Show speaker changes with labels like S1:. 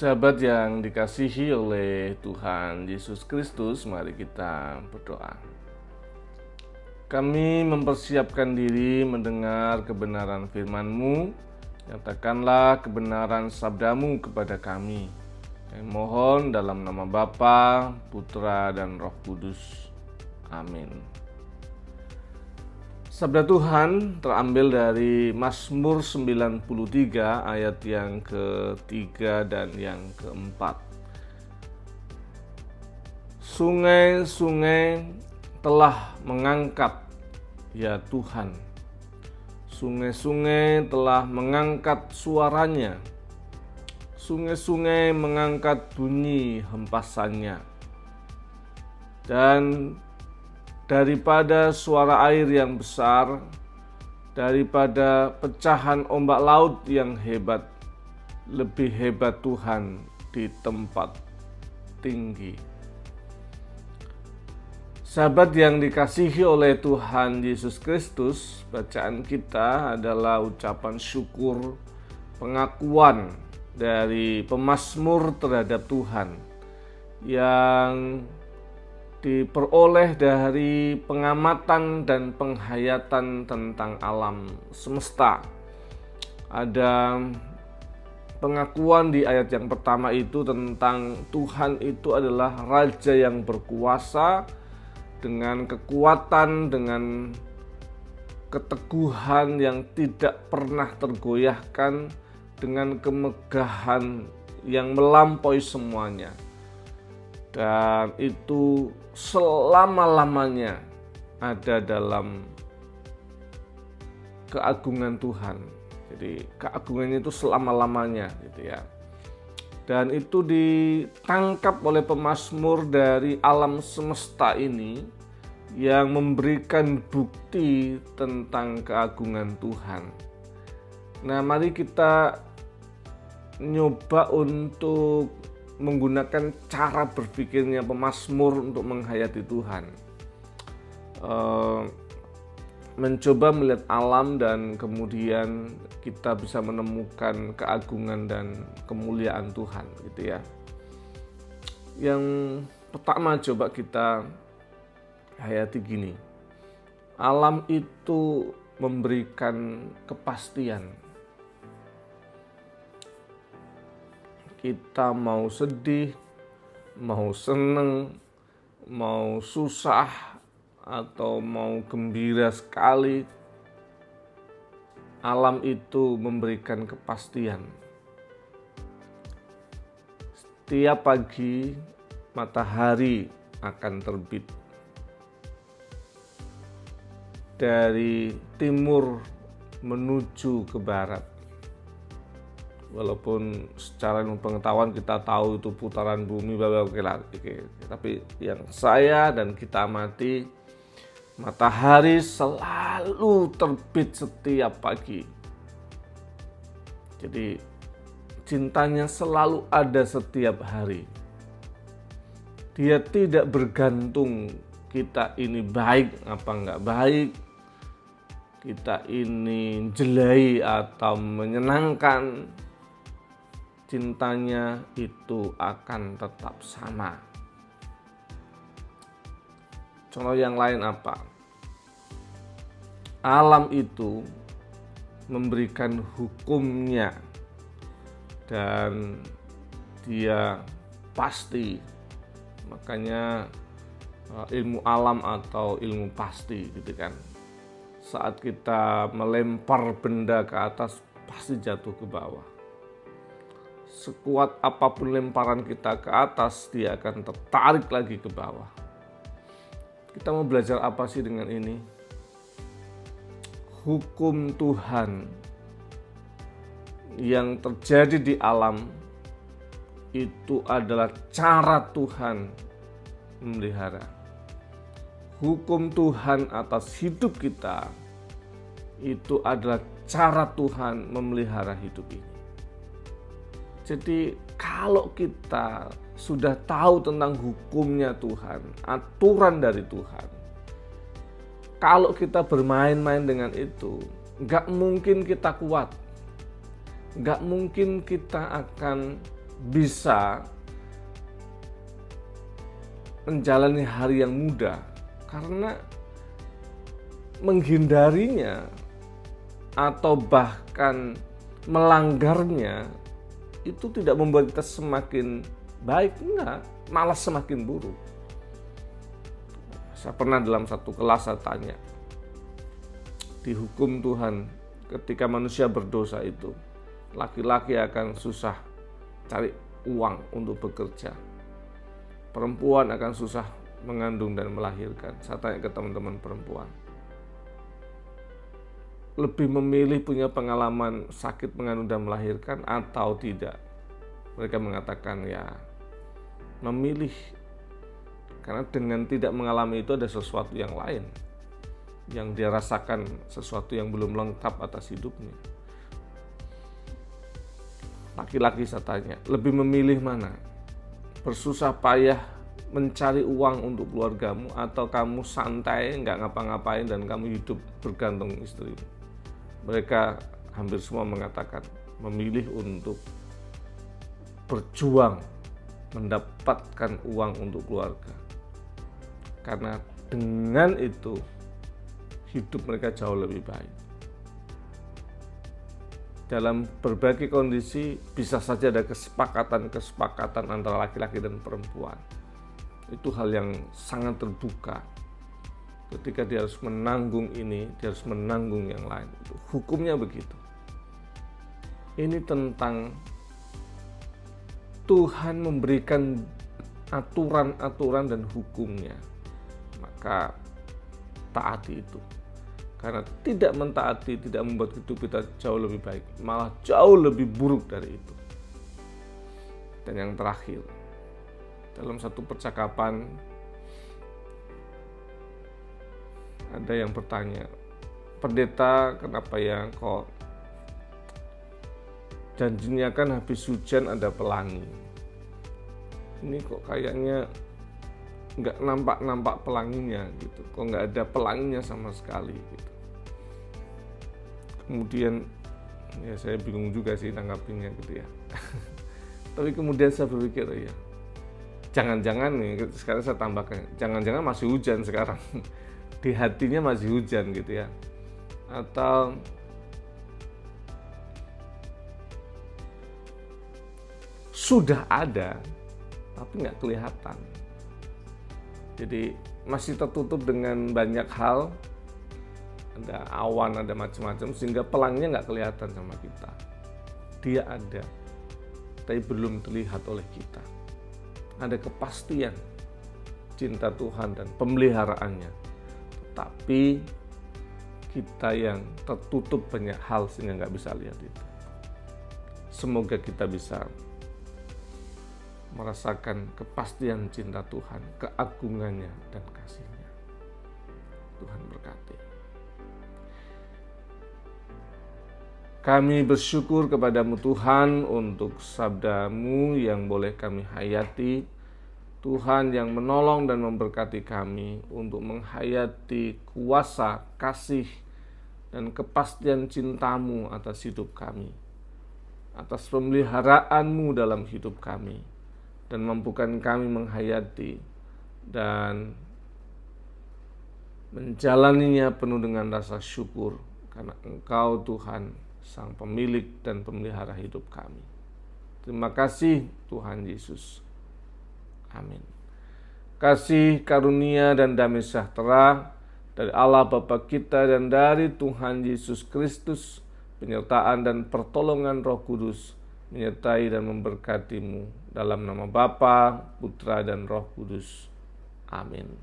S1: Sahabat yang dikasihi oleh Tuhan Yesus Kristus, mari kita berdoa. Kami mempersiapkan diri mendengar kebenaran firman-Mu. Nyatakanlah kebenaran sabda-Mu kepada kami. Kami mohon dalam nama Bapa, Putra, dan Roh Kudus. Amin. Sabda Tuhan terambil dari Mazmur 93 ayat yang ke-3 dan yang ke-4. Sungai-sungai telah mengangkat, ya Tuhan. Sungai-sungai telah mengangkat suaranya. Sungai-sungai mengangkat bunyi hempasannya. Dan daripada suara air yang besar, daripada pecahan ombak laut yang hebat, lebih hebat Tuhan di tempat tinggi. Sahabat yang dikasihi oleh Tuhan Yesus Kristus, bacaan kita adalah ucapan syukur, pengakuan dari pemazmur terhadap Tuhan yang diperoleh dari pengamatan dan penghayatan tentang alam semesta. Ada pengakuan di ayat yang pertama itu tentang Tuhan itu adalah Raja yang berkuasa dengan kekuatan, dengan keteguhan yang tidak pernah tergoyahkan, dengan kemegahan yang melampaui semuanya. Dan itu selama-lamanya ada dalam keagungan Tuhan. Jadi keagungannya itu selama-lamanya gitu ya. Dan itu ditangkap oleh pemazmur dari alam semesta ini yang memberikan bukti tentang keagungan Tuhan. Nah, mari kita nyoba untuk menggunakan cara berpikirnya pemazmur untuk menghayati Tuhan, mencoba melihat alam dan kemudian kita bisa menemukan keagungan dan kemuliaan Tuhan gitu ya. Yang pertama coba kita hayati gini, alam itu memberikan kepastian. Kita mau sedih, mau seneng, mau susah, atau mau gembira sekali, alam itu memberikan kepastian. Setiap pagi matahari akan terbit dari timur menuju ke barat. Walaupun secara ilmu pengetahuan kita tahu itu putaran bumi, tapi yang saya dan kita amati, matahari selalu terbit setiap pagi. Jadi cintanya selalu ada setiap hari. Dia tidak bergantung kita ini baik apa enggak baik, kita ini jelai atau menyenangkan. Cintanya itu akan tetap sama. Contoh yang lain apa? Alam itu memberikan hukumnya dan dia pasti. Makanya ilmu alam atau ilmu pasti gitu kan. Saat kita melempar benda ke atas pasti jatuh ke bawah. Sekuat apapun lemparan kita ke atas, dia akan tertarik lagi ke bawah. Kita mau belajar apa sih dengan ini? Hukum Tuhan yang terjadi di alam itu adalah cara Tuhan memelihara. Hukum Tuhan atas hidup kita itu adalah cara Tuhan memelihara hidup ini. Jadi kalau kita sudah tahu tentang hukumnya Tuhan, aturan dari Tuhan, kalau kita bermain-main dengan itu, gak mungkin kita kuat, gak mungkin kita akan bisa menjalani hari yang mudah, karena menghindarinya atau bahkan melanggarnya itu tidak membuat kita semakin baik, enggak, malah semakin buruk. Saya pernah dalam satu kelas saya tanya, di hukum Tuhan ketika manusia berdosa itu, laki-laki akan susah cari uang untuk bekerja, perempuan akan susah mengandung dan melahirkan. Saya tanya ke teman-teman perempuan, lebih memilih punya pengalaman sakit mengandung dan melahirkan atau tidak? Mereka mengatakan ya memilih, karena dengan tidak mengalami itu ada sesuatu yang lain yang dia rasakan, sesuatu yang belum lengkap atas hidupnya. Laki-laki saya tanya, lebih memilih mana? Bersusah payah mencari uang untuk keluargamu, atau kamu santai nggak ngapa-ngapain dan kamu hidup bergantung istrimu? Mereka hampir semua mengatakan memilih untuk berjuang mendapatkan uang untuk keluarga, karena dengan itu hidup mereka jauh lebih baik. Dalam berbagai kondisi bisa saja ada kesepakatan antara laki-laki dan perempuan. Itu hal yang sangat terbuka. Ketika dia harus menanggung ini, dia harus menanggung yang lain. Hukumnya begitu. Ini tentang Tuhan memberikan aturan-aturan dan hukumnya. Maka taati itu. Karena tidak mentaati tidak membuat hidup kita jauh lebih baik, malah jauh lebih buruk dari itu. Dan yang terakhir, dalam satu percakapan ada yang bertanya, pendeta, kenapa ya kok janjinya kan habis hujan ada pelangi, ini kok kayaknya nggak nampak pelanginya gitu, kok nggak ada pelanginya sama sekali gitu. Kemudian ya saya bingung juga sih tanggapinya gitu ya. Tapi kemudian saya berpikir ya, jangan-jangan nih, sekarang saya tambahkan, jangan-jangan masih hujan sekarang. Di hatinya masih hujan gitu ya, atau sudah ada tapi nggak kelihatan, jadi masih tertutup dengan banyak hal, ada awan, ada macam-macam, sehingga pelanginya nggak kelihatan sama kita. Dia ada tapi belum terlihat oleh kita. Ada kepastian cinta Tuhan dan pemeliharaannya, tapi kita yang tertutup banyak hal sehingga nggak bisa lihat itu. Semoga kita bisa merasakan kepastian cinta Tuhan, keagungannya dan kasih-Nya. Tuhan berkati. Kami bersyukur kepadamu Tuhan untuk sabda-Mu yang boleh kami hayati. Tuhan yang menolong dan memberkati kami untuk menghayati kuasa, kasih, dan kepastian cinta-Mu atas hidup kami, atas pemeliharaan-Mu dalam hidup kami, dan mampukan kami menghayati dan menjalaninya penuh dengan rasa syukur, karena Engkau Tuhan, Sang Pemilik dan Pemelihara hidup kami. Terima kasih Tuhan Yesus. Amin. Kasih, karunia, dan damai sejahtera dari Allah Bapa kita dan dari Tuhan Yesus Kristus, penyertaan dan pertolongan Roh Kudus menyertai dan memberkatimu, dalam nama Bapa, Putra, dan Roh Kudus. Amin.